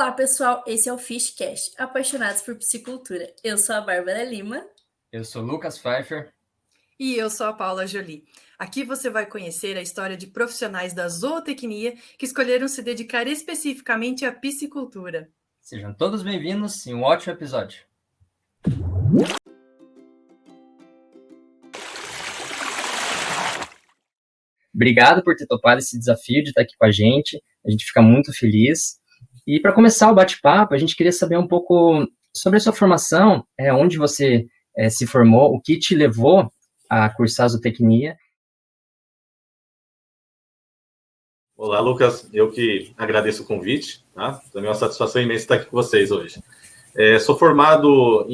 Olá, pessoal. Esse é o Fishcast, apaixonados por piscicultura. Eu sou a Bárbara Lima. Eu sou Lucas Pfeiffer. E eu sou a Paula Jolie. Aqui você vai conhecer a história de profissionais da zootecnia que escolheram se dedicar especificamente à piscicultura. Sejam todos bem-vindos e um ótimo episódio. Obrigado por ter topado esse desafio de estar aqui com a gente fica muito feliz. E para começar o bate-papo, a gente queria saber um pouco sobre a sua formação, onde você se formou, o que te levou a cursar zootecnia. Olá, Lucas. Eu que agradeço o convite, tá? Também é uma satisfação imensa estar aqui com vocês hoje. Sou formado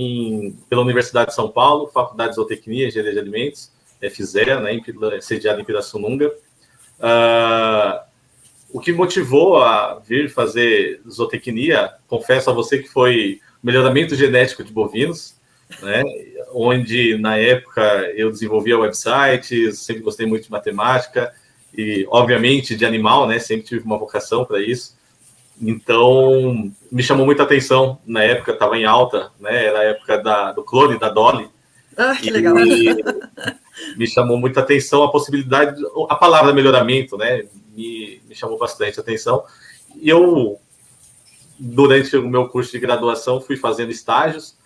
pela Universidade de São Paulo, Faculdade de Zootecnia e Engenharia de Alimentos, FZE, né, sediada em Pirassununga. O que motivou a vir fazer zootecnia, confesso a você que foi melhoramento genético de bovinos, né, onde, na época, eu desenvolvia websites, sempre gostei muito de matemática e, obviamente, de animal, né, sempre tive uma vocação para isso. Então, me chamou muita atenção, na época estava em alta, né, era a época do clone da Dolly. Ah, que legal! Me chamou muita atenção a possibilidade, a palavra melhoramento, né, me chamou bastante atenção. E eu, durante o meu curso de graduação, fui fazendo estágios,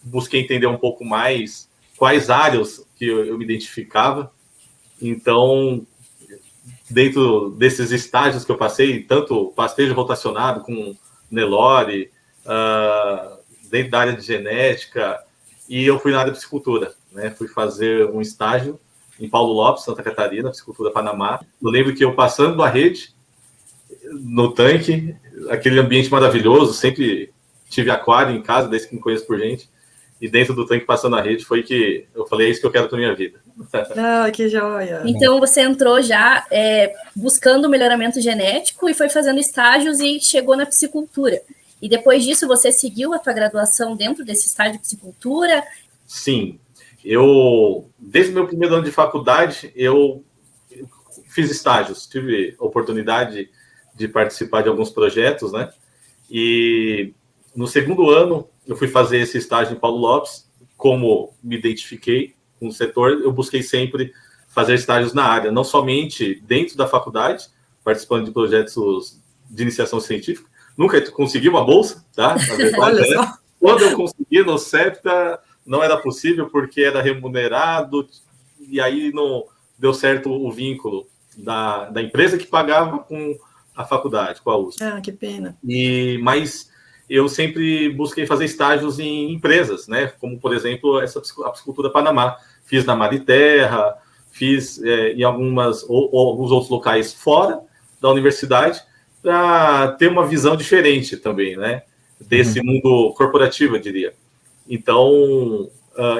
busquei entender um pouco mais quais áreas que eu me identificava. Então, dentro desses estágios que eu passei, tanto pastejo rotacionado com Nelore, dentro da área de genética, e eu fui na área de piscicultura, né? Fui fazer um estágio em Paulo Lopes, Santa Catarina, piscicultura Panamá. Eu lembro que eu passando a rede no tanque, aquele ambiente maravilhoso, sempre tive aquário em casa, desde que me conheço por gente, e dentro do tanque passando a rede foi que eu falei, é isso que eu quero para minha vida. Ah, que joia! Então, você entrou já buscando melhoramento genético e foi fazendo estágios e chegou na piscicultura. E depois disso, você seguiu a tua graduação dentro desse estágio de piscicultura? Sim. Desde o meu primeiro ano de faculdade, eu fiz estágios. Tive a oportunidade de participar de alguns projetos, né? E no segundo ano, eu fui fazer esse estágio em Paulo Lopes. Como me identifiquei com o setor, eu busquei sempre fazer estágios na área, não somente dentro da faculdade, participando de projetos de iniciação científica. Nunca consegui uma bolsa, tá? Na verdade, quando eu consegui no CEPTA, não era possível porque era remunerado, e aí não deu certo o vínculo da empresa que pagava com a faculdade, com a USP. Ah, que pena. Mas eu sempre busquei fazer estágios em empresas, né? Como, por exemplo, a piscicultura Panamá. Fiz na Mariterra, fiz em alguns outros locais fora da universidade, para ter uma visão diferente também, né? Desse mundo corporativo, eu diria. Então,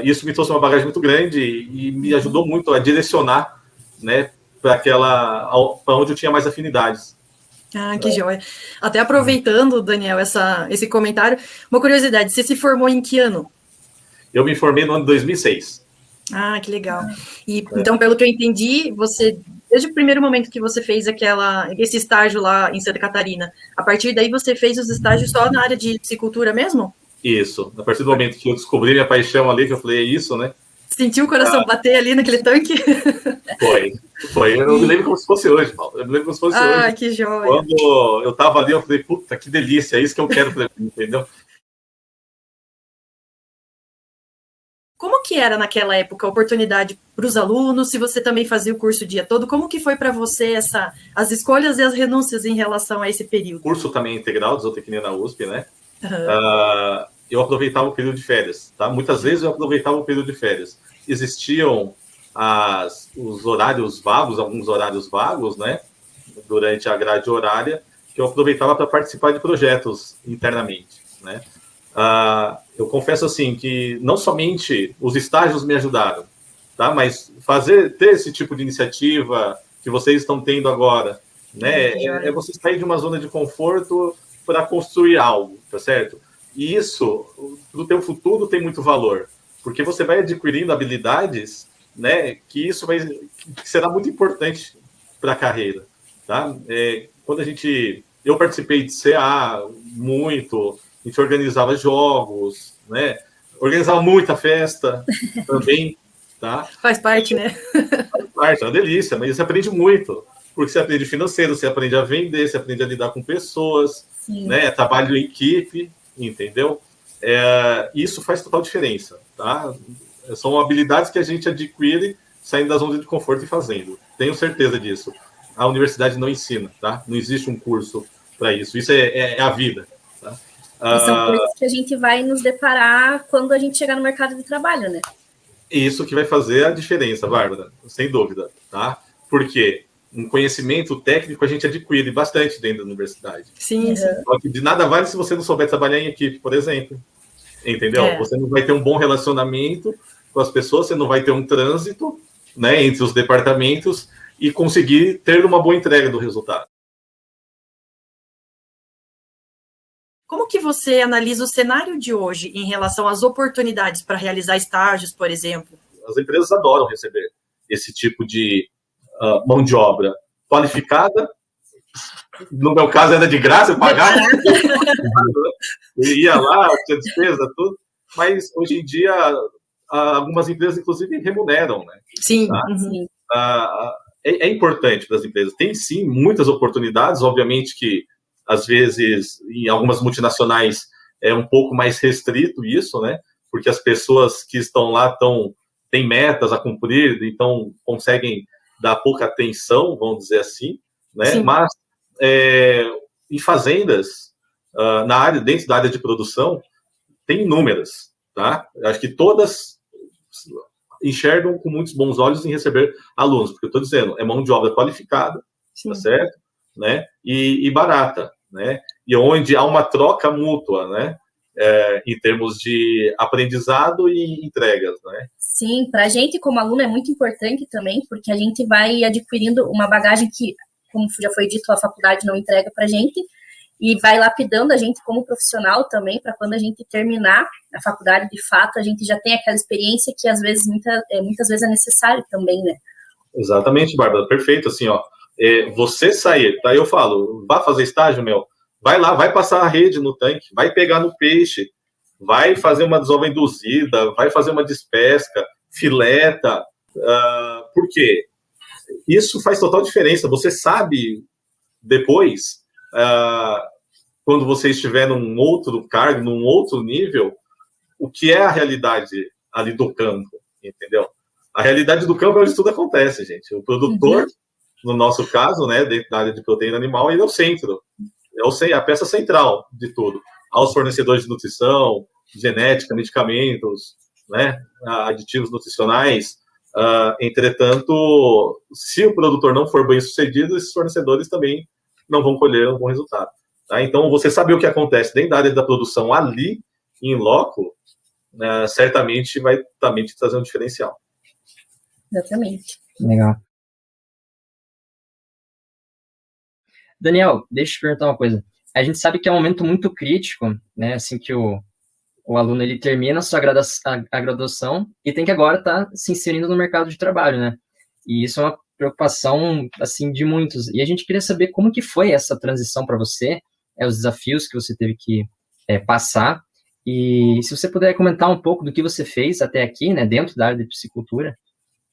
isso me trouxe uma bagagem muito grande e me ajudou muito a direcionar, né, para onde eu tinha mais afinidades. Ah, que joia. Até aproveitando, Daniel, esse comentário, uma curiosidade, você se formou em que ano? Eu me formei no ano de 2006. Ah, que legal. E, então, pelo que eu entendi, você, desde o primeiro momento que você fez esse estágio lá em Santa Catarina, a partir daí você fez os estágios só na área de piscicultura mesmo? Isso. A partir do momento que eu descobri minha paixão ali, que eu falei, é isso, né? Sentiu o coração bater ali naquele tanque? Foi. Eu me lembro como se fosse hoje, Paulo. Eu me lembro como se fosse hoje. Ah, que joia. Quando eu estava ali, eu falei, puta, que delícia, é isso que eu quero pra mim, entendeu? Como que era naquela época a oportunidade para os alunos, se você também fazia o curso o dia todo? Como que foi para você as escolhas e as renúncias em relação a esse período? O curso também é integral de zootecnia na USP, né? Uhum. Eu aproveitava o período de férias, tá? Muitas vezes eu aproveitava o período de férias. Existiam os horários vagos, alguns horários vagos, né? Durante a grade horária, que eu aproveitava para participar de projetos internamente, né? Eu confesso assim que não somente os estágios me ajudaram, tá? Mas ter esse tipo de iniciativa que vocês estão tendo agora, né? É você sair de uma zona de conforto para construir algo, tá certo? E isso, no teu futuro, tem muito valor, porque você vai adquirindo habilidades, né? Que será muito importante para a carreira, tá? Quando a gente Eu participei de CA muito, a gente organizava jogos, né? Organizava muita festa também, tá? Faz parte, né? Faz parte, é uma delícia, mas você aprende muito, porque você aprende financeiro, você aprende a vender, você aprende a lidar com pessoas, Sim. né? Trabalho em equipe, entendeu? Isso faz total diferença, tá? São habilidades que a gente adquire saindo da zona de conforto e fazendo. Tenho certeza disso. A universidade não ensina, tá? Não existe um curso para isso. Isso é a vida, tá? E são coisas que a gente vai nos deparar quando a gente chegar no mercado de trabalho, né? Isso que vai fazer a diferença, Bárbara, sem dúvida, tá? Porque um conhecimento técnico a gente adquire bastante dentro da universidade. Sim, sim. Só que de nada vale se você não souber trabalhar em equipe, por exemplo. Entendeu? Você não vai ter um bom relacionamento com as pessoas, você não vai ter um trânsito, né, entre os departamentos e conseguir ter uma boa entrega do resultado. Como que você analisa o cenário de hoje em relação às oportunidades para realizar estágios, por exemplo? As empresas adoram receber esse tipo de mão de obra qualificada. No meu caso, era de graça, eu pagava. Eu ia lá, tinha despesa, tudo. Mas, hoje em dia, algumas empresas, inclusive, remuneram, né? Sim. Tá? Uhum. É importante para as empresas. Tem, sim, muitas oportunidades. Obviamente que, às vezes, em algumas multinacionais, é um pouco mais restrito isso, né? Porque as pessoas que estão lá têm metas a cumprir, então conseguem dar pouca atenção, vamos dizer assim, né? Sim. Mas, em fazendas, dentro da área de produção, tem inúmeras, tá? Acho que todas enxergam com muitos bons olhos em receber alunos, porque eu estou dizendo, é mão de obra qualificada, Sim. tá certo? Né? E barata, né? E onde há uma troca mútua, né? Em termos de aprendizado e entregas, né? Sim, para a gente como aluno é muito importante também, porque a gente vai adquirindo uma bagagem que, como já foi dito, a faculdade não entrega para a gente, e vai lapidando a gente como profissional também, para quando a gente terminar a faculdade, de fato, a gente já tem aquela experiência que, às vezes, muitas vezes é necessário também, né? Exatamente, Bárbara, perfeito, assim, ó, você sair, daí eu falo, vá fazer estágio, vai lá, vai passar a rede no tanque, vai pegar no peixe, vai fazer uma desova induzida, vai fazer uma despesca, fileta, por quê? Isso faz total diferença, você sabe depois, quando você estiver num outro cargo, num outro nível, o que é a realidade ali do campo, entendeu? A realidade do campo é onde tudo acontece, gente. O produtor, no nosso caso, né, dentro da área de proteína animal, ele é o centro, a peça central de tudo. Aos fornecedores de nutrição, genética, medicamentos, né, aditivos nutricionais. Entretanto, se o produtor não for bem sucedido, esses fornecedores também não vão colher um bom resultado. Tá? Então, você saber o que acontece dentro da área da produção ali, em loco, certamente vai também te trazer um diferencial. Exatamente. Legal. Daniel, deixa eu te perguntar uma coisa. A gente sabe que é um momento muito crítico, né? Assim que o aluno ele termina a graduação e tem que agora estar se inserindo no mercado de trabalho, né? E isso é uma preocupação, assim, de muitos. E a gente queria saber como que foi essa transição para você, os desafios que você teve que passar. E se você puder comentar um pouco do que você fez até aqui, né, dentro da área de piscicultura,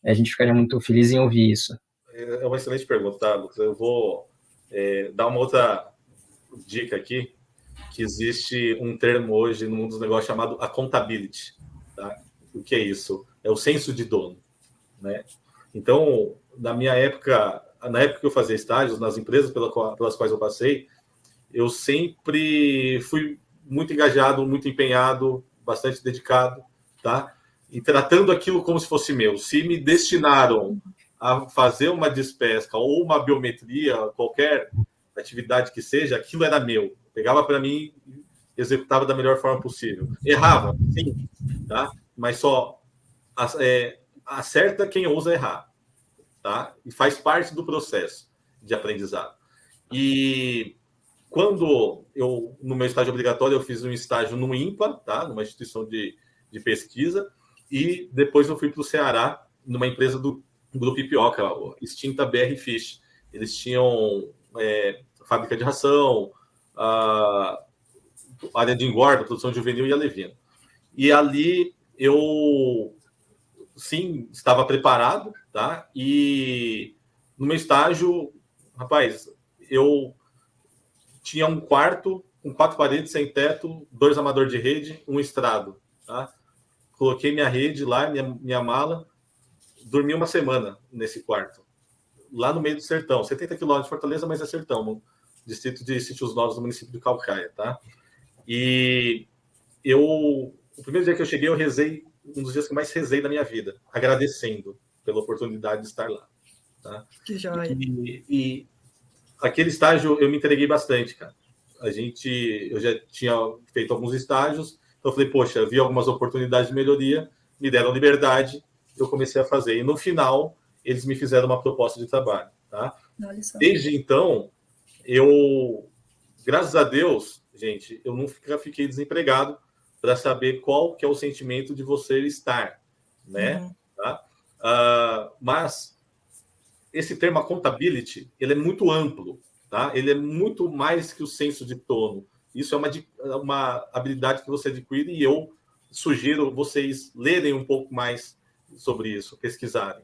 a gente ficaria muito feliz em ouvir isso. É uma excelente pergunta, tá, Lucas? Eu vou dar uma outra dica aqui, que existe um termo hoje no mundo dos negócios chamado accountability. Tá? O que é isso? É o senso de dono, né? Então, na época que eu fazia estágios nas empresas pelas quais eu passei, eu sempre fui muito engajado, muito empenhado, bastante dedicado, tá? E tratando aquilo como se fosse meu. Se me destinaram a fazer uma despesca ou uma biometria, qualquer atividade que seja, aquilo era meu. Pegava para mim e executava da melhor forma possível. Errava, sim, tá? Mas só acerta quem ousa errar, tá? E faz parte do processo de aprendizado. E quando no meu estágio obrigatório, eu fiz um estágio no INPA, tá? Numa instituição de pesquisa, e depois eu fui para o Ceará, numa empresa do Grupo Ipioca, extinta BR Fish. Eles tinham fábrica de ração, a área de engorda, produção juvenil e alevino. E ali eu, sim, estava preparado, tá? E no meu estágio, rapaz, eu tinha um quarto com 4 paredes, sem teto, 2 amadores de rede, um estrado, tá? Coloquei minha rede lá, minha mala, dormi uma semana nesse quarto, lá no meio do sertão, 70 quilômetros de Fortaleza, mas é sertão, no distrito de Sítios Novos, no município de Calcaia, tá? E o primeiro dia que eu cheguei, eu rezei, um dos dias que mais rezei da minha vida, agradecendo pela oportunidade de estar lá, tá? Que joia. E aquele estágio eu me entreguei bastante, cara. Eu já tinha feito alguns estágios, então eu falei, poxa, vi algumas oportunidades de melhoria, me deram liberdade, eu comecei a fazer. E no final, eles me fizeram uma proposta de trabalho, tá? Olha só. Desde então, graças a Deus, gente, eu nunca fiquei desempregado para saber qual que é o sentimento de você estar, né? Tá? Mas esse termo accountability, ele é muito amplo, tá? Ele é muito mais que o senso de tono. Isso é uma habilidade que você adquire e eu sugiro vocês lerem um pouco mais sobre isso, pesquisarem.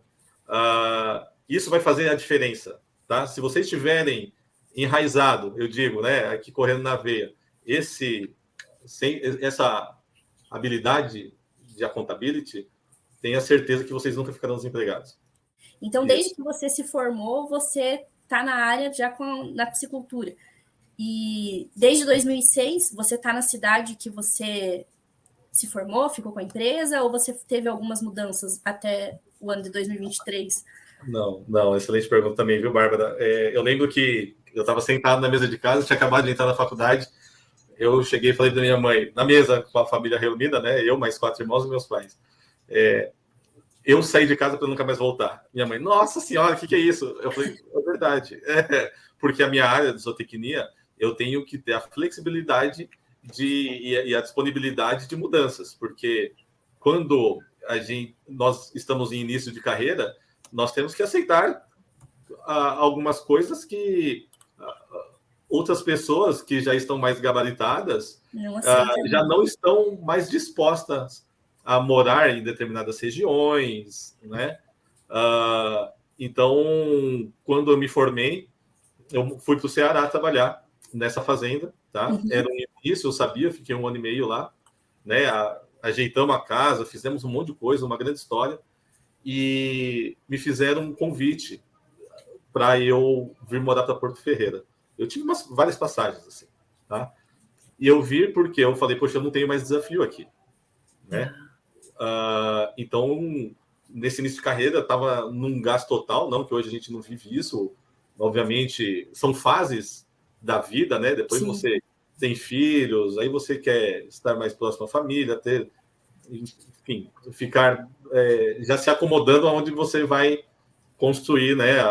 Isso vai fazer a diferença, tá? Se vocês tiverem enraizado, eu digo, né, aqui correndo na veia, essa habilidade de accountability, tenha certeza que vocês nunca ficarão desempregados. Então, desde que você se formou, você está na área já na piscicultura. E desde 2006, você está na cidade que você se formou, ficou com a empresa, ou você teve algumas mudanças até o ano de 2023? Não, excelente pergunta também, viu, Bárbara? Eu lembro que eu estava sentado na mesa de casa, tinha acabado de entrar na faculdade, eu cheguei e falei para minha mãe, na mesa com a família reunida, né, eu mais 4 irmãos e meus pais, eu saí de casa para nunca mais voltar. Minha mãe, nossa senhora, o que é isso? Eu falei, é verdade. Porque a minha área de zootecnia, eu tenho que ter a flexibilidade e a disponibilidade de mudanças, porque quando nós estamos em início de carreira, nós temos que aceitar algumas coisas que outras pessoas que já estão mais gabaritadas já não estão mais dispostas a morar em determinadas regiões, né? Então, quando eu me formei, eu fui para o Ceará trabalhar nessa fazenda, tá? Uhum. Era um início, eu sabia, fiquei 1 ano e meio lá, né? Ajeitamos a casa, fizemos um monte de coisa, uma grande história, e me fizeram um convite para eu vir morar para Porto Ferreira. Eu tive várias passagens, assim, tá? E eu vi porque eu falei, poxa, eu não tenho mais desafio aqui, né? Então, nesse início de carreira, estava num gasto total, não que hoje a gente não vive isso, obviamente, são fases da vida, né? Depois Sim. Você tem filhos, aí você quer estar mais próximo à família, enfim, ficar já se acomodando aonde você vai construir, né,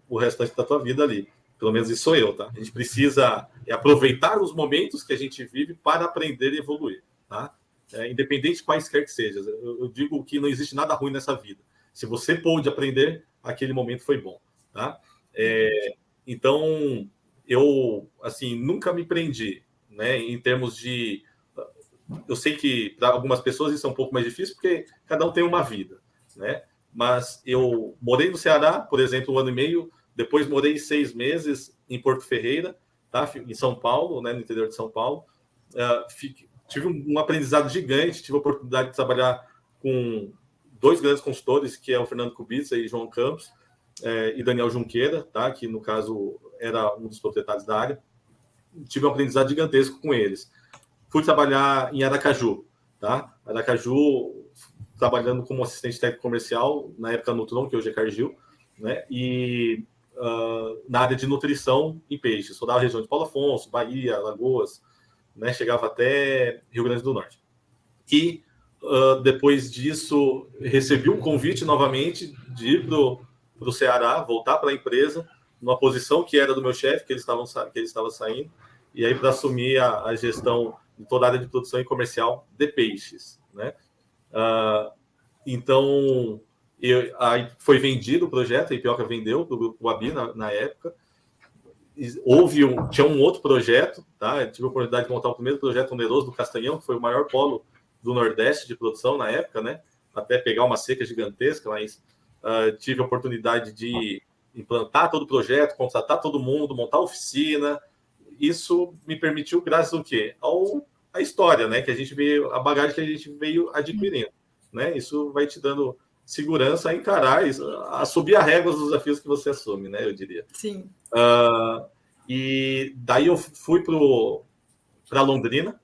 o restante da tua vida ali. Pelo menos isso sou eu, tá? A gente precisa aproveitar os momentos que a gente vive para aprender e evoluir, tá? Independente de quaisquer que sejam. Eu digo que não existe nada ruim nessa vida. Se você pôde aprender, aquele momento foi bom, tá? Então, eu, assim, nunca me prendi, né, em termos de... Eu sei que para algumas pessoas isso é um pouco mais difícil, porque cada um tem uma vida, né? Mas eu morei no Ceará, por exemplo, 1 ano e meio, depois morei 6 meses em Porto Ferreira, tá? Em São Paulo, né, no interior de São Paulo. Tive um aprendizado gigante, tive a oportunidade de trabalhar com 2 grandes consultores, que é o Fernando Kubica e João Campos, e Daniel Junqueira, tá? Que no caso era um dos proprietários da área. Tive um aprendizado gigantesco com eles. Fui trabalhar em Aracaju, tá? Aracaju, trabalhando como assistente técnico comercial, na época no Tron, que hoje é Cargill, né? E na área de nutrição em peixes. Rodava a região de Paulo Afonso, Bahia, Alagoas, né? Chegava até Rio Grande do Norte. E depois disso, recebi um convite novamente de ir para o Ceará, voltar para a empresa, numa posição que era do meu chefe, que ele estava saindo, e aí para assumir a gestão de toda a área de produção e comercial de peixes, né? Então, aí foi vendido o projeto, a Ipioca vendeu para o Grupo Abi na época, tinha um outro projeto, tá? Eu tive a oportunidade de montar o primeiro projeto oneroso do Castanhão, que foi o maior polo do Nordeste de produção na época, né? Até pegar uma seca gigantesca, mas tive a oportunidade de implantar todo o projeto, contratar todo mundo, montar oficina. Isso me permitiu, graças ao quê? A história, né? Que a gente veio, a bagagem que a gente veio adquirindo, né? Isso vai te dando segurança a encarar, a subir a régua dos desafios que você assume, né? Eu diria. Sim. E daí eu fui para Londrina,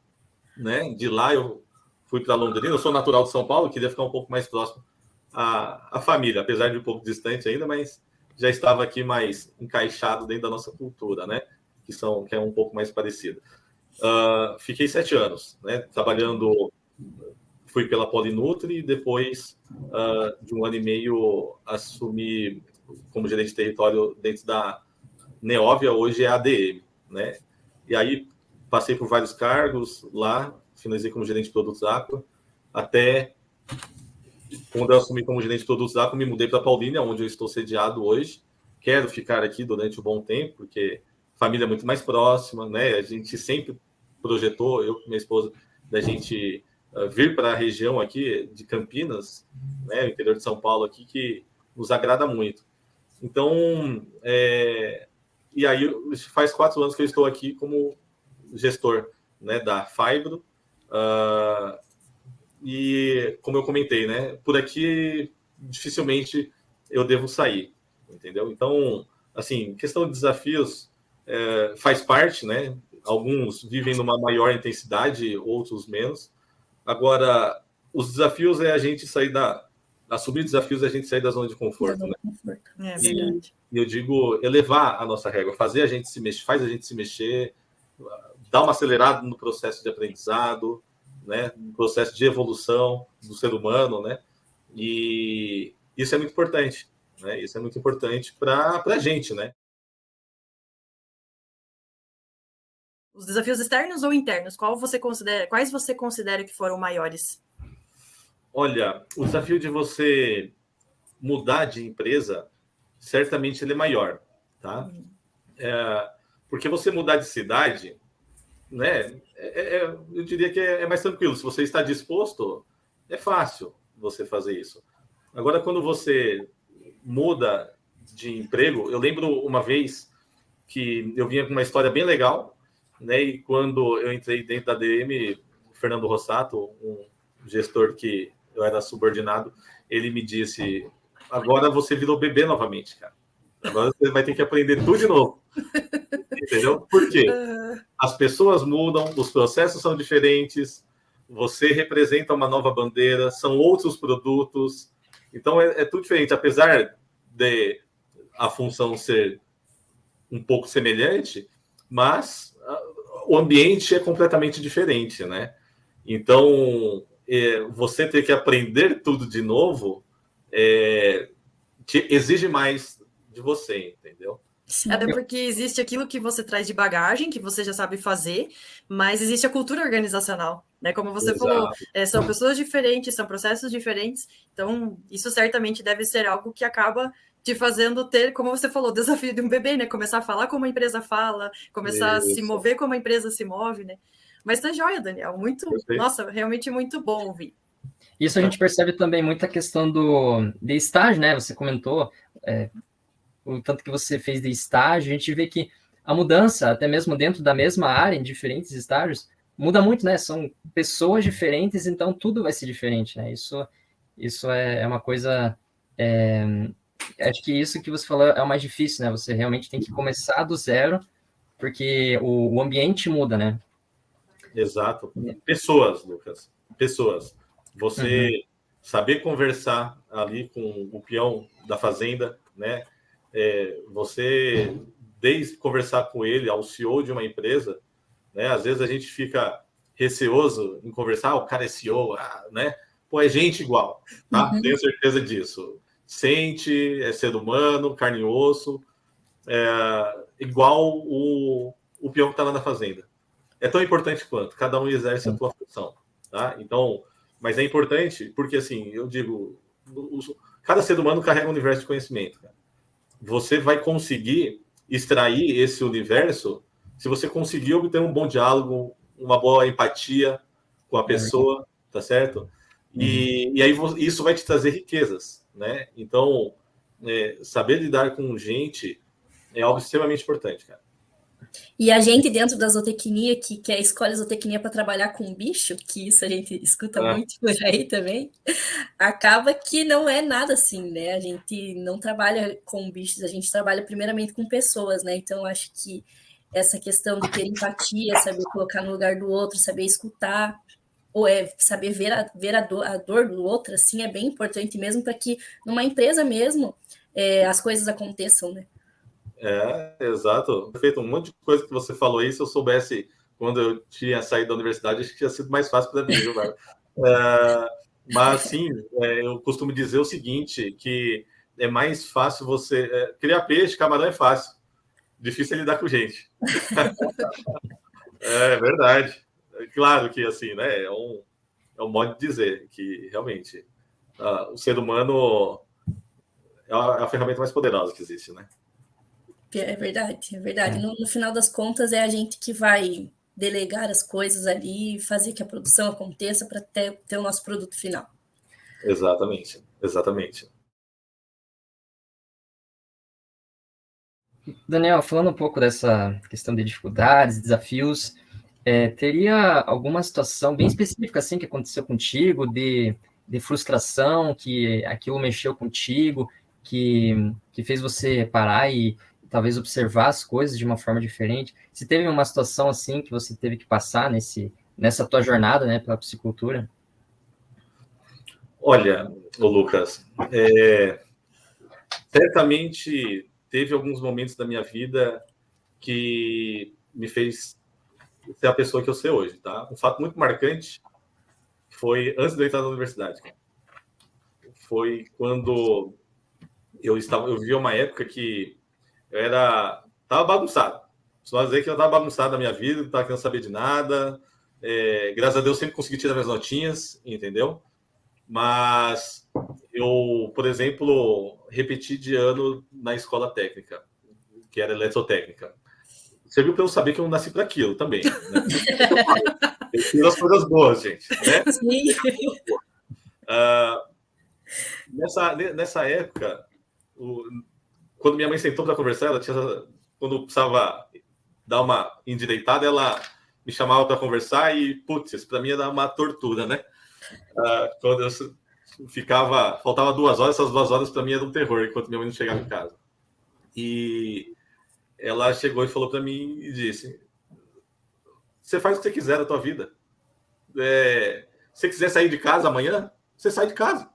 né? De lá eu fui para Londrina. Eu sou natural de São Paulo, queria ficar um pouco mais próximo à família, apesar de um pouco distante ainda, mas já estava aqui mais encaixado dentro da nossa cultura, né? Que é um pouco mais parecida. Fiquei 7 anos, né? Trabalhando, fui pela Polinutri e depois de 1 ano e meio assumi como gerente de território dentro da Neovia, hoje é a ADM, né? E aí passei por vários cargos lá, finalizei como gerente de produtos Aqua, até quando eu assumi como gerente de produtos Aqua, me mudei para Paulínia, onde eu estou sediado hoje. Quero ficar aqui durante um bom tempo, porque família é muito mais próxima, né? A gente sempre projetou, eu e minha esposa, da gente vir para a região aqui de Campinas, né? O interior de São Paulo aqui, que nos agrada muito. Então, e aí faz 4 anos que eu estou aqui como gestor, né, da Fibro, e como eu comentei, né, por aqui dificilmente eu devo sair, entendeu? Então, assim, questão de desafios faz parte, né? Alguns vivem numa maior intensidade, outros menos. Agora, os desafios é a gente sair assumir desafios é a gente sair da zona de conforto, né? É verdade. E eu digo elevar a nossa régua, fazer a gente se mexer, faz a gente se mexer, dar uma acelerada no processo de aprendizado, né? No processo de evolução do ser humano, né? E isso é muito importante, né? Isso é muito importante para a gente, né? Os desafios externos ou internos? Quais você considera que foram maiores? Olha, o desafio de você mudar de empresa, certamente ele é maior, tá? Porque você mudar de cidade, né? Eu diria que é mais tranquilo. Se você está disposto, é fácil você fazer isso. Agora, quando você muda de emprego, eu lembro uma vez que eu vinha com uma história bem legal, né? E quando eu entrei dentro da DM, o Fernando Rossato, um gestor que eu era subordinado, ele me disse: agora você virou bebê novamente, cara. Agora você vai ter que aprender tudo de novo. Entendeu? Por quê? As pessoas mudam, os processos são diferentes, você representa uma nova bandeira, são outros produtos. Então, é tudo diferente. Apesar de a função ser um pouco semelhante, mas o ambiente é completamente diferente, né? Então, você ter que aprender tudo de novo exige mais de você, entendeu? Sim. Até porque existe aquilo que você traz de bagagem, que você já sabe fazer, mas existe a cultura organizacional, né? Como você falou, são pessoas diferentes, são processos diferentes, então isso certamente deve ser algo que acaba te fazendo ter, como você falou, o desafio de um bebê, né? Começar a falar como a empresa fala, começar a se mover como a empresa se move, né? Mas tá joia, Daniel, nossa, realmente muito bom ouvir. Isso a gente percebe também muita questão de estágio, né? Você comentou o tanto que você fez de estágio, a gente vê que a mudança, até mesmo dentro da mesma área, em diferentes estágios, muda muito, né? São pessoas diferentes, então tudo vai ser diferente, né? Isso é uma coisa... acho que isso que você falou é o mais difícil, né? Você realmente tem que começar do zero, porque o ambiente muda, né? Exato. Pessoas, Lucas. Pessoas. Você saber conversar ali com o peão da fazenda, né? Você, desde conversar com ele, ao CEO de uma empresa, né? Às vezes a gente fica receoso em conversar, o cara é CEO, né? Pô, é gente igual, tá? Tenho certeza disso. Sente, é ser humano, carne e osso, igual o peão que está lá na fazenda. É tão importante quanto, cada um exerce a sua função, tá? Então, mas é importante porque, assim, eu digo, cada ser humano carrega um universo de conhecimento, cara. Você vai conseguir extrair esse universo se você conseguir obter um bom diálogo, uma boa empatia com a pessoa, tá certo? E aí isso vai te trazer riquezas, né? Então, saber lidar com gente é algo extremamente importante, cara. E a gente, dentro da zootecnia, que escolhe a zootecnia para trabalhar com bicho, que isso a gente escuta muito por aí também, acaba que não é nada assim, né? A gente não trabalha com bichos, a gente trabalha primeiramente com pessoas, né? Então, acho que essa questão de ter empatia, saber colocar no lugar do outro, saber escutar, ou saber ver a dor do outro, assim, é bem importante mesmo para que numa empresa mesmo as coisas aconteçam, né? Exato. Feito um monte de coisa que você falou aí, se eu soubesse quando eu tinha saído da universidade, acho que tinha sido mais fácil para mim, viu, Marco? Mas, sim, eu costumo dizer o seguinte, que é mais fácil você... criar peixe, camarão é fácil. Difícil é lidar com gente. É verdade. Claro que, assim, né, é um modo de dizer que, realmente, o ser humano é a ferramenta mais poderosa que existe, né? É verdade, é verdade. No final das contas, é a gente que vai delegar as coisas ali, fazer que a produção aconteça para ter o nosso produto final. Exatamente, exatamente. Daniel, falando um pouco dessa questão de dificuldades, desafios, teria alguma situação bem específica assim que aconteceu contigo, de frustração, que aquilo mexeu contigo, que fez você parar e talvez observar as coisas de uma forma diferente? Se teve uma situação assim que você teve que passar nessa tua jornada, né, pela piscicultura? Olha, Lucas, certamente teve alguns momentos da minha vida que me fez ser a pessoa que eu sei hoje, tá? Um fato muito marcante foi antes de eu entrar na universidade. Foi quando eu vivia uma época que tava bagunçado. Só dizer que eu tava bagunçado na minha vida, não tava querendo saber de nada. Graças a Deus sempre consegui tirar minhas notinhas, entendeu? Mas eu, por exemplo, repeti de ano na escola técnica, que era eletrotécnica. Serviu para eu saber que eu nasci para aquilo também. Né? Eu tiro as coisas boas, gente. Né? Sim. Nessa época, quando minha mãe sentou para conversar, quando precisava dar uma endireitada, ela me chamava para conversar e, putz, para mim era uma tortura, né? Quando eu faltava 2 horas, essas 2 horas para mim era um terror, enquanto minha mãe não chegava em casa. E ela chegou e falou para mim e disse: você faz o que você quiser da tua vida. Se você quiser sair de casa amanhã, você sai de casa.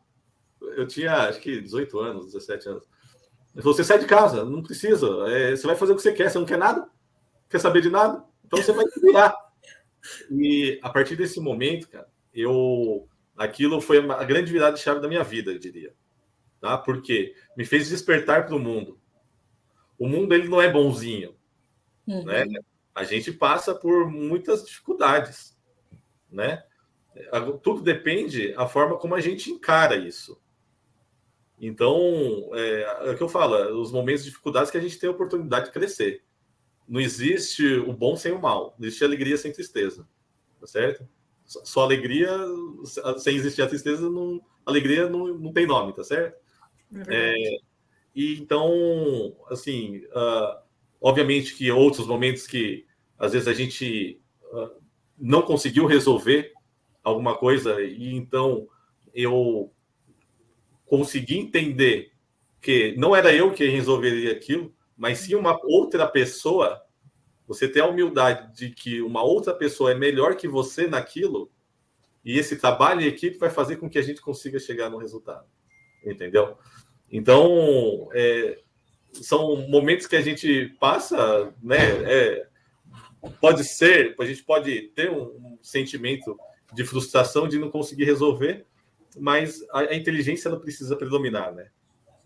Eu tinha, acho que 18 anos, 17 anos. Ele falou: você sai de casa, não precisa. Você vai fazer o que você quer, você não quer nada? Quer saber de nada? Então você vai se virar. E a partir desse momento, cara, aquilo foi a grande virada de chave da minha vida, eu diria. Tá? Porque me fez despertar para o mundo. O mundo, ele não é bonzinho. Né? A gente passa por muitas dificuldades. Né? Tudo depende da forma como a gente encara isso. Então, é o que eu falo, os momentos de dificuldades que a gente tem a oportunidade de crescer. Não existe o bom sem o mal, não existe alegria sem tristeza, tá certo? Só alegria, sem existir a tristeza, alegria não tem nome, tá certo? E então, assim, obviamente que outros momentos que às vezes a gente não conseguiu resolver alguma coisa, e então eu consegui entender que não era eu que resolveria aquilo, mas sim uma outra pessoa. Você ter a humildade de que uma outra pessoa é melhor que você naquilo, e esse trabalho em equipe vai fazer com que a gente consiga chegar no resultado. Entendeu? Então, são momentos que a gente passa, né? A gente pode ter um sentimento de frustração de não conseguir resolver, mas a inteligência não precisa predominar, né?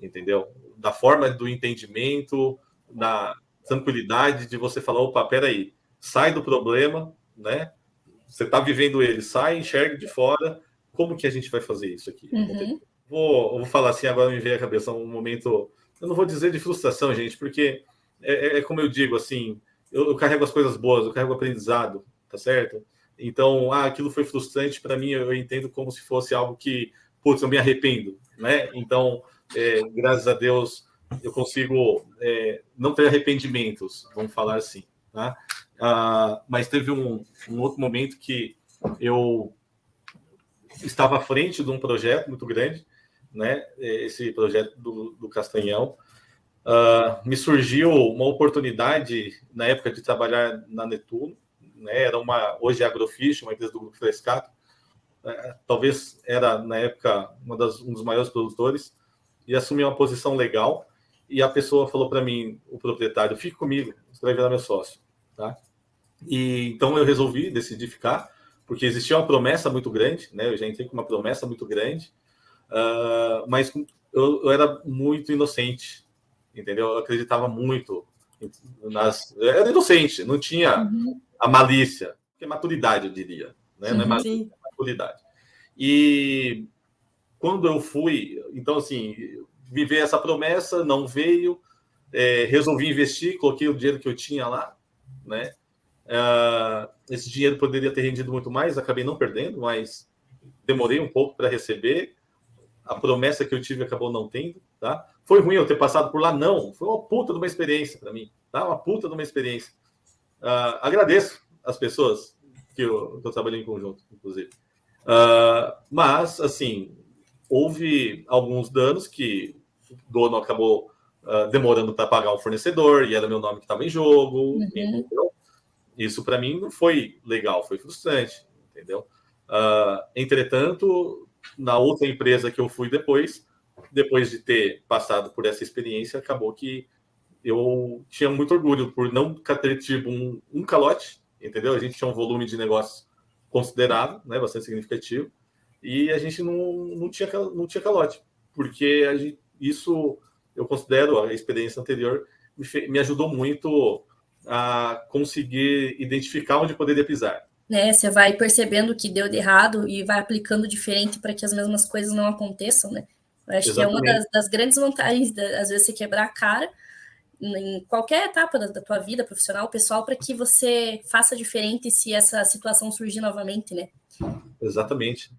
Entendeu? Da forma do entendimento, da tranquilidade de você falar: opa, peraí, sai do problema, né? Você está vivendo ele, sai, enxerga de fora. Como que a gente vai fazer isso aqui? Vou falar assim, agora me veio à cabeça um momento, eu não vou dizer de frustração, gente, porque como eu digo, assim, eu carrego as coisas boas, eu carrego o aprendizado, tá certo? Então, aquilo foi frustrante para mim, eu entendo como se fosse algo que, putz, eu me arrependo, né? Então, graças a Deus, eu consigo não ter arrependimentos, vamos falar assim, tá? Mas teve um outro momento que eu estava à frente de um projeto muito grande, né? Esse projeto do Castanhão. Me surgiu uma oportunidade na época de trabalhar na Netuno, né? Era hoje é Agrofish, uma empresa do Grupo Frescato. Talvez era na época um dos maiores produtores, e assumi uma posição legal. E a pessoa falou para mim, o proprietário, fique comigo, você vai virar meu sócio, tá? E então eu decidi ficar, porque existia uma promessa muito grande, né? Eu já entrei com uma promessa muito grande, mas eu era muito inocente, entendeu? Eu acreditava muito eu era inocente, não tinha a malícia, que é maturidade, eu diria, né? Não é malícia, é maturidade. E quando eu fui, então assim, viver essa promessa, não veio, resolvi investir, coloquei o dinheiro que eu tinha lá, né? Esse dinheiro poderia ter rendido muito mais, acabei não perdendo, mas demorei um pouco para receber. A promessa que eu tive acabou não tendo, tá? Foi ruim eu ter passado por lá? Não. Foi uma puta de uma experiência para mim, tá? Uma puta de uma experiência. Agradeço as pessoas que eu trabalhei em conjunto, inclusive. Mas, assim, houve alguns danos que o dono acabou demorando para pagar o fornecedor, e era meu nome que estava em jogo, entendeu? Isso para mim não foi legal, foi frustrante, entendeu? Entretanto, na outra empresa que eu fui depois de ter passado por essa experiência, acabou que eu tinha muito orgulho por não ter tido um calote, entendeu? A gente tinha um volume de negócio considerável, né, bastante significativo, e a gente não tinha calote, porque isso eu considero, a experiência anterior me ajudou muito a conseguir identificar onde poderia pisar. Né, você vai percebendo que deu de errado e vai aplicando diferente para que as mesmas coisas não aconteçam, né? Eu acho Exatamente. Que é uma das grandes vantagens, às vezes, você quebrar a cara em qualquer etapa da tua vida profissional, pessoal, para que você faça diferente se essa situação surgir novamente, né? Exatamente.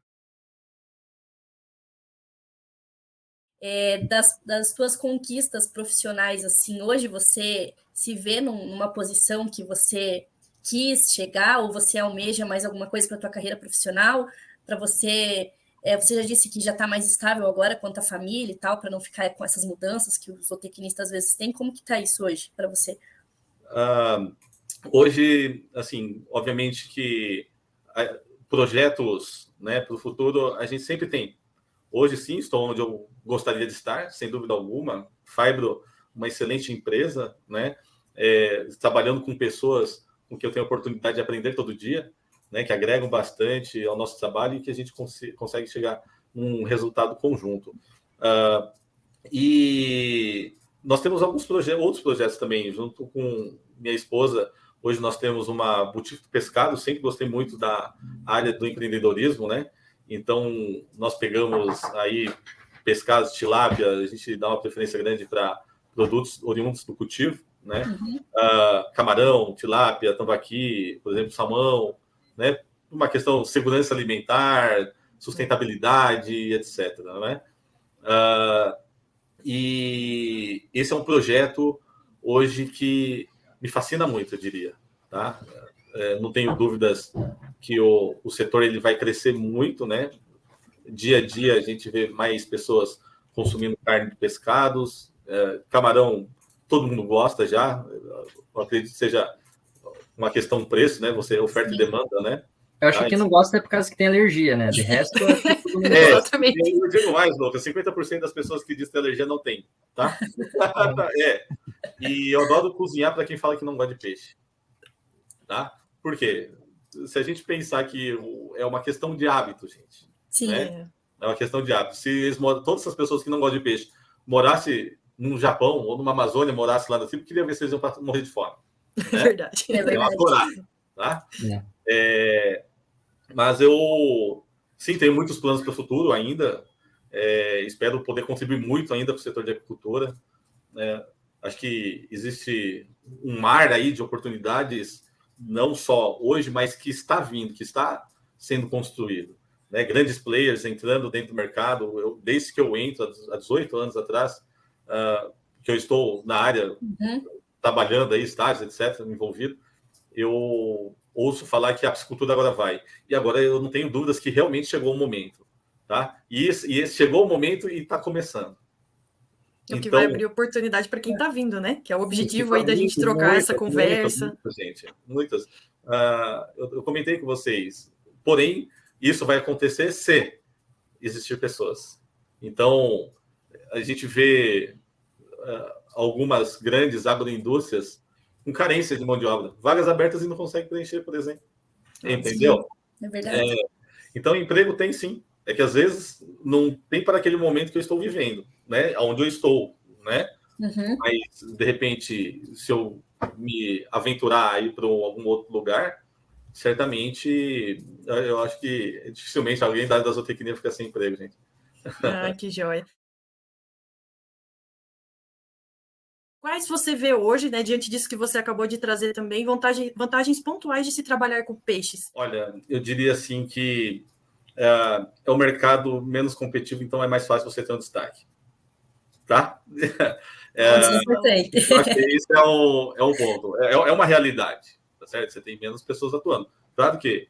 Das tuas conquistas profissionais, assim, hoje você se vê numa posição que você quis chegar, ou você almeja mais alguma coisa para a tua carreira profissional, para você... você já disse que já está mais estável agora quanto à família e tal, para não ficar com essas mudanças que os zootecnistas às vezes têm. Como que está isso hoje para você? Hoje, assim, obviamente que projetos, né, para o futuro a gente sempre tem. Hoje sim, estou onde eu gostaria de estar, sem dúvida alguma. Fibro, uma excelente empresa, né, trabalhando com pessoas com que eu tenho a oportunidade de aprender todo dia, né, que agregam bastante ao nosso trabalho e que a gente consegue chegar num resultado conjunto. E nós temos outros projetos também, junto com minha esposa. Hoje nós temos uma boutique de pescado, sempre gostei muito da área do empreendedorismo, né? Então, nós pegamos aí pescados, tilápia, a gente dá uma preferência grande para produtos oriundos do cultivo, né? Camarão, tilápia, tambaqui, por exemplo, salmão, né? Uma questão de segurança alimentar, sustentabilidade, etc. Né? E esse é um projeto hoje que me fascina muito, eu diria. Tá? Não tenho dúvidas que o setor ele vai crescer muito, né? Dia a dia a gente vê mais pessoas consumindo carne de pescados, camarão, todo mundo gosta já. Eu acredito que seja uma questão de preço, né? Você oferta e demanda, né? Eu acho que quem não gosta é por causa que tem alergia, né? De resto, exatamente. Eu digo mais, Lucas, 50% das pessoas que dizem que tem alergia não tem, tá? E eu adoro cozinhar para quem fala que não gosta de peixe, tá? Por quê? Se a gente pensar que é uma questão de hábito, gente. Sim. Né? É uma questão de hábito. Se todas essas pessoas que não gostam de peixe morassem no Japão ou numa Amazônia, morassem lá no Sul, queria ver se eles iam morrer de fome. Né? Verdade. Eu adorar, tá? Mas eu, sim, tenho muitos planos para o futuro ainda. Espero poder contribuir muito ainda para o setor de agricultura. Acho que existe um mar aí de oportunidades, não só hoje, mas que está vindo, que está sendo construído. Né? Grandes players entrando dentro do mercado. Desde que eu entro, há 18 anos atrás, que eu estou na área, trabalhando aí, estágios, etc., envolvido, eu ouço falar que a piscicultura agora vai. E agora eu não tenho dúvidas que realmente chegou o momento. Tá? E esse chegou o momento e está começando. O que vai abrir oportunidade para quem está vindo, né? Que é o objetivo aí da gente trocar essa conversa. Muitas. Eu comentei com vocês. Porém, isso vai acontecer se existir pessoas. Então, a gente vê algumas grandes agroindústrias com carência de mão de obra. Vagas abertas e não consegue preencher, por exemplo. Entendeu? Sim, é verdade. Então, emprego tem sim. É que às vezes não tem para aquele momento que eu estou vivendo, né? Onde eu estou, né? Mas, de repente, se eu me aventurar a ir para algum outro lugar, certamente, eu acho que dificilmente alguém da zootecnia fica sem emprego, gente. Ah, que joia. Quais você vê hoje, né, diante disso que você acabou de trazer também, vantagens pontuais de se trabalhar com peixes? Olha, eu diria assim que é o mercado menos competitivo, então é mais fácil você ter um destaque. Tá? Isso é importante. Eu acho que isso é um ponto. É uma realidade, tá certo? Você tem menos pessoas atuando. Claro que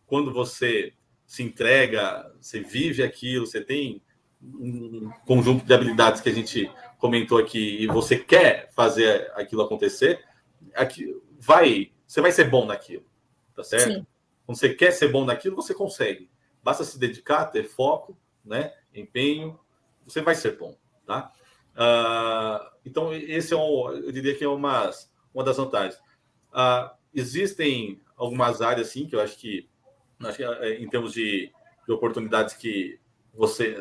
quando você se entrega, você vive aquilo, você tem um conjunto de habilidades que a gente comentou aqui e você quer fazer aquilo acontecer, você vai ser bom naquilo, tá certo? Sim. Quando você quer ser bom naquilo, você consegue. Basta se dedicar, ter foco, né? Empenho, você vai ser bom, tá? Então, esse eu diria que é uma das vantagens. Existem algumas áreas, sim, que eu acho que em termos de oportunidades que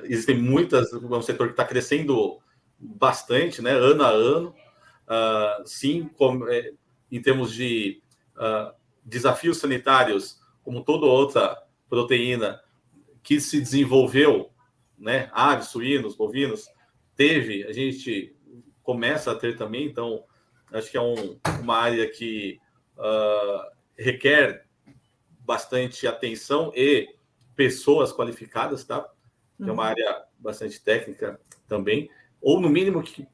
existem muitas, é um setor que está crescendo bastante, né? Ano a ano. Sim, em termos de desafios sanitários, como toda outra proteína que se desenvolveu, né? Aves, suínos, bovinos, a gente começa a ter também, então acho que é uma área que requer bastante atenção e pessoas qualificadas, tá? É uma área bastante técnica também, ou no mínimo que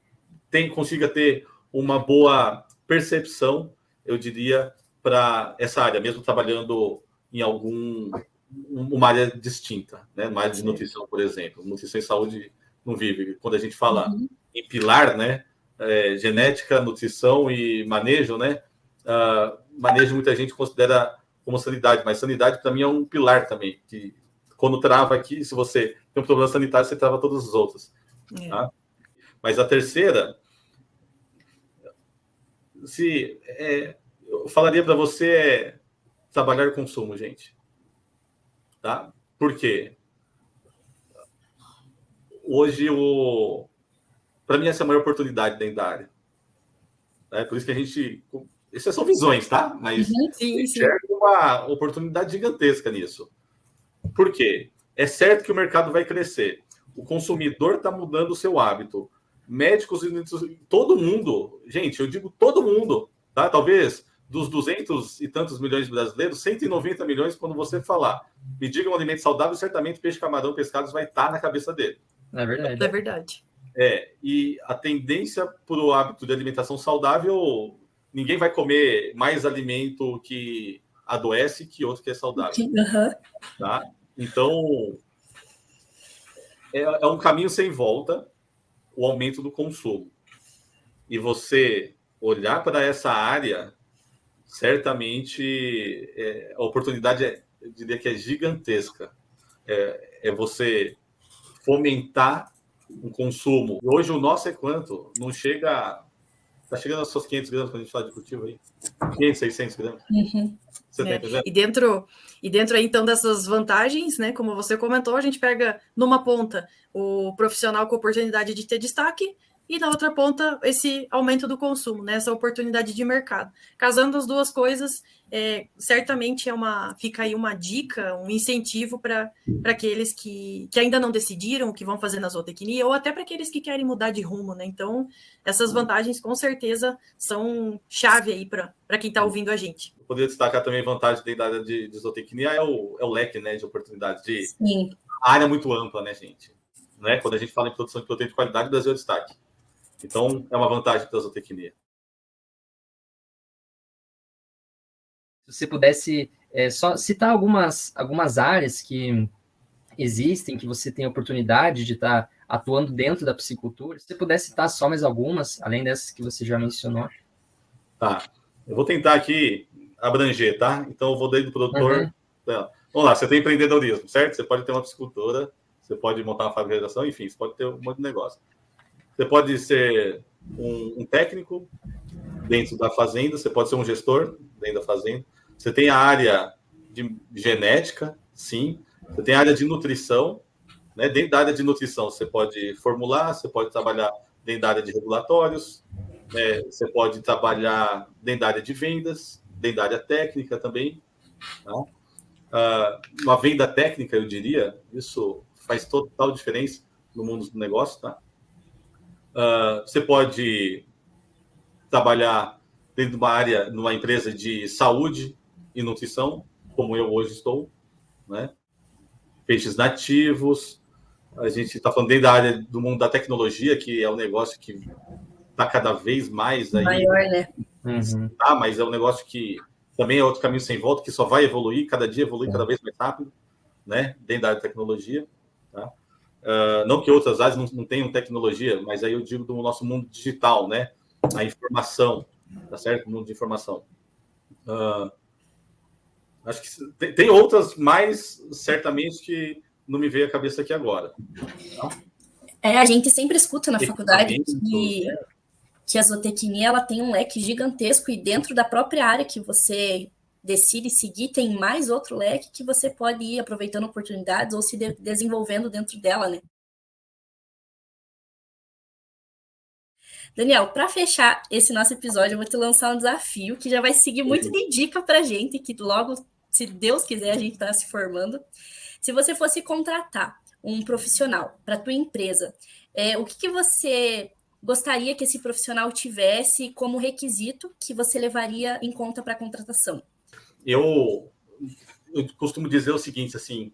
consiga ter uma boa percepção, eu diria, para essa área, mesmo trabalhando em uma área distinta, né? Uma área de nutrição, por exemplo. Nutrição e saúde não vive. Quando a gente fala em pilar, né? Genética, nutrição e manejo, né? Manejo muita gente considera como sanidade, mas sanidade para mim é um pilar também, que quando trava aqui, se você tem um problema sanitário, você trava todos os outros. Tá? Mas a terceira, eu falaria para você trabalhar consumo, gente. Tá? Por quê? Hoje, para mim, essa é a maior oportunidade dentro da área. Por isso que a gente... Essas são visões, tá? Mas enxerga uma oportunidade gigantesca nisso. Por quê? É certo que o mercado vai crescer. O consumidor está mudando o seu hábito. Médicos e todo mundo, gente, eu digo todo mundo, tá? Talvez dos 200 e tantos milhões de brasileiros, 190 milhões, quando você falar, me diga um alimento saudável, certamente peixe, camarão, pescados vai estar na cabeça dele. É verdade. É verdade. E a tendência para o hábito de alimentação saudável, ninguém vai comer mais alimento que adoece que outro que é saudável. Tá? Então, é um caminho sem volta o aumento do consumo. E você olhar para essa área, certamente a oportunidade, eu diria que é gigantesca. É você fomentar um consumo. Hoje o nosso é quanto? Não chega... Está chegando aos seus 500 gramas quando a gente fala de cultivo aí. 500, 600 gramas. Você tá entendendo? E dentro aí, então, dessas vantagens, né, como você comentou, a gente pega numa ponta o profissional com oportunidade de ter destaque, e na outra ponta esse aumento do consumo, né, essa oportunidade de mercado. Casando as duas coisas, certamente fica aí uma dica, um incentivo para aqueles que ainda não decidiram o que vão fazer na zootecnia, ou até para aqueles que querem mudar de rumo, né? Então, essas vantagens com certeza são chave aí para quem está ouvindo a gente. Eu poderia destacar também a vantagem da área de zootecnia é o leque, né, de oportunidades, a área muito ampla, né, gente? Né? Quando a gente fala em produção de proteína de qualidade, o Brasil é o destaque. Então, é uma vantagem da zootecnia. Se você pudesse só citar algumas áreas que existem, que você tem a oportunidade de estar atuando dentro da piscicultura, se você pudesse citar só mais algumas, além dessas que você já mencionou. Tá. Eu vou tentar aqui abranger, tá? Então, eu vou desde o produtor. Vamos lá, você tem empreendedorismo, certo? Você pode ter uma piscicultura, você pode montar uma fábrica de realização, enfim, você pode ter um monte de negócio. Você pode ser um técnico dentro da fazenda, você pode ser um gestor dentro da fazenda. Você tem a área de genética, sim. Você tem a área de nutrição, né? Dentro da área de nutrição, você pode formular, você pode trabalhar dentro da área de regulatórios, você pode trabalhar dentro da área de vendas, dentro da área técnica também. Tá? Uma venda técnica, eu diria, isso faz total diferença no mundo do negócio, tá? Você pode trabalhar dentro de uma área, numa empresa de saúde e nutrição, como eu hoje estou, né? Peixes nativos. A gente está falando dentro da área do mundo da tecnologia, que é um negócio que está cada vez mais aí. Maior, né? Mas é um negócio que também é outro caminho sem volta, que só vai evoluir, cada dia evolui cada vez mais rápido, né? Dentro da área de tecnologia. Tá? Não que outras áreas não tenham tecnologia, mas aí eu digo do nosso mundo digital, né? A informação, tá certo? O mundo de informação. Acho que tem outras, mas certamente que não me veio à cabeça aqui agora. A gente sempre escuta na faculdade que a zootecnia ela tem um leque gigantesco e dentro da própria área que você decide seguir, tem mais outro leque que você pode ir aproveitando oportunidades ou se desenvolvendo dentro dela, né? Daniel, para fechar esse nosso episódio, eu vou te lançar um desafio que já vai seguir muito de dica para a gente, que logo, se Deus quiser, a gente está se formando. Se você fosse contratar um profissional para a tua empresa, o que você gostaria que esse profissional tivesse como requisito que você levaria em conta para a contratação? Eu costumo dizer o seguinte, assim,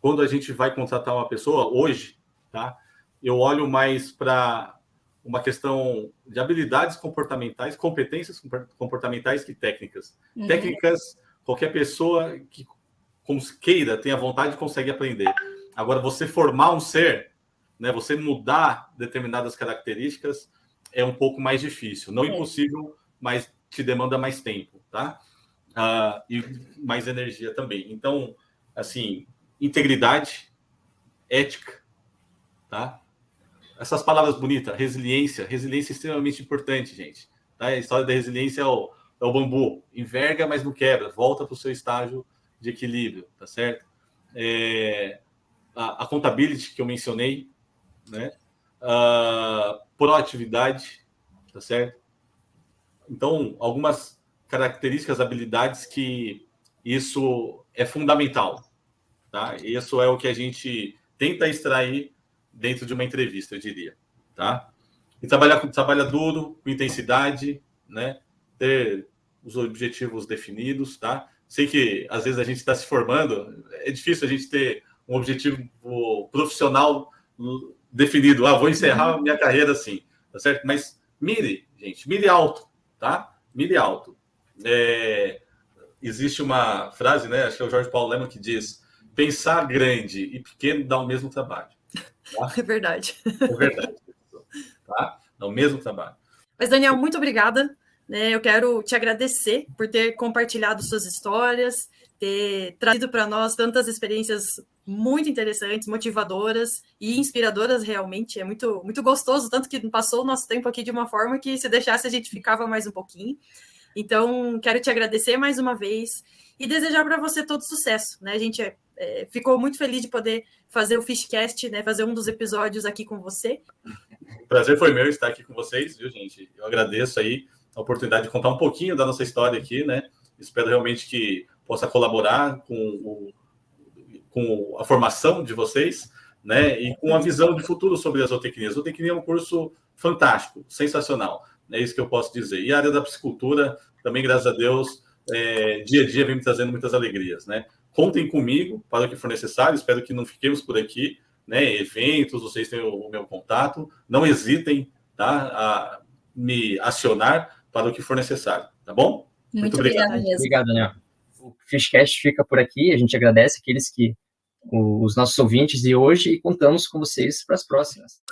quando a gente vai contratar uma pessoa, hoje, tá? Eu olho mais para uma questão de habilidades comportamentais, competências comportamentais que técnicas. Técnicas, qualquer pessoa que queira, tenha vontade, consegue aprender. Agora, você formar um ser, né, você mudar determinadas características é um pouco mais difícil. Não impossível, mas te demanda mais tempo, tá? E mais energia também. Então, assim, integridade, ética, tá? Essas palavras bonitas, resiliência é extremamente importante, gente. Tá? A história da resiliência é o bambu. Enverga, mas não quebra. Volta para o seu estágio de equilíbrio, tá certo? A accountability que eu mencionei, né? Proatividade, tá certo? Então, algumas características, habilidades que isso é fundamental, tá? Isso é o que a gente tenta extrair dentro de uma entrevista, eu diria, tá? E trabalha duro, com intensidade, né? Ter os objetivos definidos, tá? Sei que às vezes a gente está se formando, é difícil a gente ter um objetivo profissional definido. Vou encerrar minha carreira assim, tá certo? Mas mire, gente, mire alto, tá? Mire alto. Existe uma frase, né? Acho que é o Jorge Paulo Lemann que diz: pensar grande e pequeno dá o mesmo trabalho. Tá? É verdade. É verdade. Tá? Dá o mesmo trabalho. Mas, Daniel, muito obrigada. Eu quero te agradecer por ter compartilhado suas histórias, ter trazido para nós tantas experiências muito interessantes, motivadoras e inspiradoras realmente. É muito, muito gostoso, tanto que passou o nosso tempo aqui de uma forma que, se deixasse, a gente ficava mais um pouquinho. Então, quero te agradecer mais uma vez e desejar para você todo sucesso, né? A gente ficou muito feliz de poder fazer o Fishcast, né? Fazer um dos episódios aqui com você. O prazer foi meu estar aqui com vocês, viu, gente? Eu agradeço aí a oportunidade de contar um pouquinho da nossa história aqui, né? Espero realmente que possa colaborar com a formação de vocês, né? E com a visão de futuro sobre a zootecnia. A zootecnia é um curso fantástico, sensacional. É isso que eu posso dizer. E a área da piscicultura, também, graças a Deus, dia a dia vem me trazendo muitas alegrias, né? Contem comigo para o que for necessário. Espero que não fiquemos por aqui, né? Eventos, vocês têm o meu contato. Não hesitem, tá? A me acionar para o que for necessário, tá bom? Muito obrigada mesmo. Obrigado, Daniel. O Fishcast fica por aqui. A gente agradece os nossos ouvintes de hoje e contamos com vocês para as próximas.